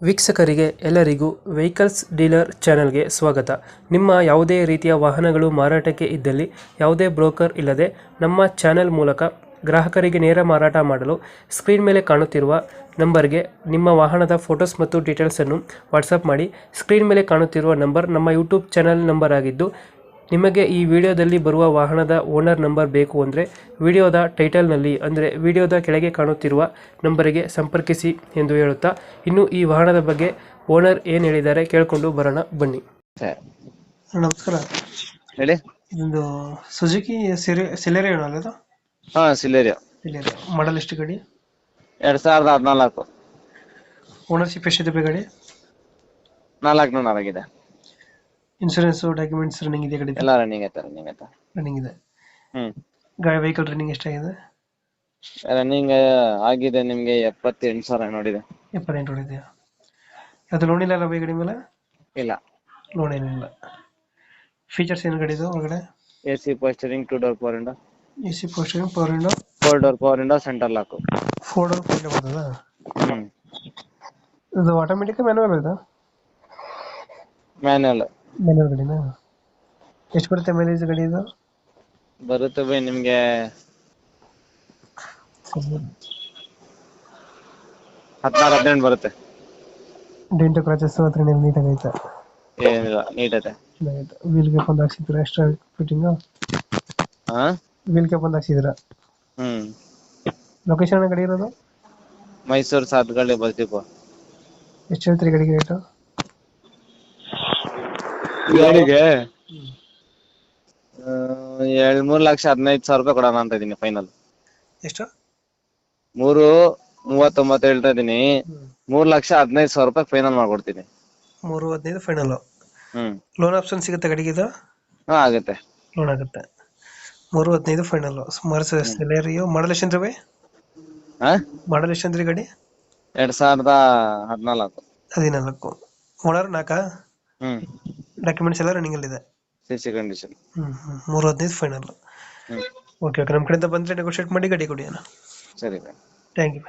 ವೀಕ್ಷಕರಿಗೆ ಎಲ್ಲರಿಗೂ vehicles dealer ಚಾನೆಲ್ಗೆ ಸ್ವಾಗತ. ನಿಮ್ಮ ಯಾವುದೇ ರೀತಿಯ ವಾಹನಗಳು ಮಾರಾಟಕ್ಕೆ ಇದ್ದಲ್ಲಿ ಯಾವುದೇ ಬ್ರೋಕರ್ ಇಲ್ಲದೆ ನಮ್ಮ ಚಾನೆಲ್ ಮೂಲಕ ಗ್ರಾಹಕರಿಗೆ ನೇರ ಮಾರಾಟ ಮಾಡಲು ಸ್ಕ್ರೀನ್ ಮೇಲೆ ಕಾಣುತ್ತಿರುವ ನಂಬರ್ಗೆ ನಿಮ್ಮ ವಾಹನದ ಫೋಟೋಸ್ ಮತ್ತು ಡೀಟೇಲ್ಸನ್ನು ವಾಟ್ಸಪ್ ಮಾಡಿ. ಸ್ಕ್ರೀನ್ ಮೇಲೆ ಕಾಣುತ್ತಿರುವ ನಂಬರ್ ನಮ್ಮ ಯೂಟ್ಯೂಬ್ ಚಾನೆಲ್ ನಂಬರ್ ಆಗಿದ್ದು, ನಿಮಗೆ ಈ ವಿಡಿಯೋದಲ್ಲಿ ಬರುವ ವಾಹನದ ಓನರ್ ನಂಬರ್ ಬೇಕು ಅಂದರೆ ವಿಡಿಯೋದ ಟೈಟಲ್ನಲ್ಲಿ ಅಂದರೆ ವಿಡಿಯೋದ ಕೆಳಗೆ ಕಾಣುತ್ತಿರುವ ನಂಬರಿಗೆ ಸಂಪರ್ಕಿಸಿ ಎಂದು ಹೇಳುತ್ತಾ, ಇನ್ನು ಈ ವಾಹನದ ಬಗ್ಗೆ ಓನರ್ ಏನು ಹೇಳಿದ್ದಾರೆ ಕೇಳಿಕೊಂಡು ಬರೋಣ ಬನ್ನಿ. ನಮಸ್ಕಾರ. ಹೇಳಿ. ಇದೊಂದು ಸುಜುಕಿ ಸಿಲೆರಿಯೋ ಅಲ್ಲ? ಹಾ, ಸಿಲೇರಿಯೋ. ಮಾಡಲ್ ಎಷ್ಟು ಗಾಡಿ? 2014. ಓನರ್ಶಿಪ್ ಎಷ್ಟಿದೆ ಗಾಡಿ? 4 ಆಗಿದೆ. ಇನ್ಶೂರೆನ್ಸ್ ಡಾಕ್ಯುಮೆಂಟ್ಸ್ ರನ್ನಿಂಗ್ ಇದೆ ಗಾಡಿ? ಎಲ್ಲ ರನ್ನಿಂಗ್ ಐತೆ. ರನ್ನಿಂಗ್ ಇದೆ. ಹ್ಮ್. ಗಾಡಿ ವೆಹಿಕಲ್ ರನ್ನಿಂಗ್ ಎಷ್ಟಾಗಿದೆ? ರನ್ನಿಂಗ್ ಆಗಿದೆ ನಿಮ್ಗೆ 78,000 ನೋಡಿದೆ. 78 ಹೊಡಿದೆಯಾ? ಅದು ಲೋನ್ ಇಲ್ಲ ಅಲ್ಲ ಗಾಡಿ ಮೇಲೆ? ಇಲ್ಲ, ಲೋನ್ ಏನಿಲ್ಲ. ಫೀಚರ್ಸ್ ಏನು ಗಾಡಿದು ಒಳಗಡೆ? AC power steering, 2 door power window. AC power steering, power window, 4 door power window, centre lock. 4 door power window ಬರ್ತದಾ? ಹ್ಮ್. ಇದು ಆಟೋಮೆಟಿಕ್ ಮ್ಯಾನುವಲ್ ಇದು? ಮ್ಯಾನುವಲ್ ಗಾಡಿನಾ? ಎಷ್ಟು ಬರುತ್ತೆ ಮೈಲೇಜ್ ಗಾಡಿ ಇದು? ಬರುತ್ತೆ ಬೈ ನಿಮ್ಗೆ 16-18 ಬರುತ್ತೆ. ಡೆಂಟು ಕ್ರಾಚಸ್ ಹತ್ರ ನೀಟಾಗಿ ಐತೆ? ಏನಿಲ್ಲ, ನೀಟ್ ಐತೆ. ವೀಲ್ ಕ್ಯಾಪ್ ಒಂದು ಹಾಕ್ಸಿದ್ರ? Extra fitting? ಹಾ, ವೀಲ್ ಕ್ಯಾಪ್ ಒಂದು ಹಾಕ್ಸಿದ್ರ? ಹ್ಮ್. ಲೊಕೇಶನ್ ಗಾಡಿ ಇರೋದು? ಮೈಸೂರು ಸಾತ್ಗಳ್ಳಿ ಬರ್ತೀಪ. ಎಷ್ಟು ಹೇಳ್ತೀರಿ ಗಾಡಿಗೆ ರೇಟು? ಗಾಡಿಗೆ 3,15,000 ರೂಪಾಯಿ ಕೊಡೋಣ ಅಂತ ಇದೀನಿ ಫೈನಲ್. ಎಷ್ಟು? 3,39 ಹೇಳ್ತಾ ಇದೀನಿ. 3,15,000 ರೂಪಾಯಿ ಫೈನಲ್ ಮಾಡ್ಕೊಡ್ತೀನಿ. 3,15 ಫೈನಲ್. ಹ್ಮ್. ಲೋನ್ ಆಪ್ಷನ್ ಸಿಗುತ್ತೆ ಗಾಡಿಗೆ ಇದು? ಹಾ, ಆಗುತ್ತೆ. ಲೋನ್ ಆಗುತ್ತೆ. 3,15 ಫೈನಲ್. ಸುಮಾರು ಸಿಲೆರಿಯೋ. ಮಾಡಲ್ ಎಷ್ಟು ಅಂದ್ರಿ? ಮಾಡಲ್ ಎಷ್ಟು ಅಂದ್ರಿ ಗಾಡಿ? 2014. 14. ಓನರ್ 4? ಹ್ಮ್. ಡಾಕ್ಯುಮೆಂಟ್ಸ್ ಎಲ್ಲ ರನ್ನಿಂಗ್ ಅಲ್ಲಿ ಇದೆ? CC condition. 3,15 ಫೈನಲ್. ಹ್ಮ್. ಓಕೆ, ನಮ್ಮ ಕಡೆಯಿಂದ ಬಂದರೆ ನೆಗೋಷಿಯೇಟ್ ಮಾಡಿ ಗಾಡಿ ಕೊಡಿ ಅಣ್ಣ. ಸರಿ. Thank you.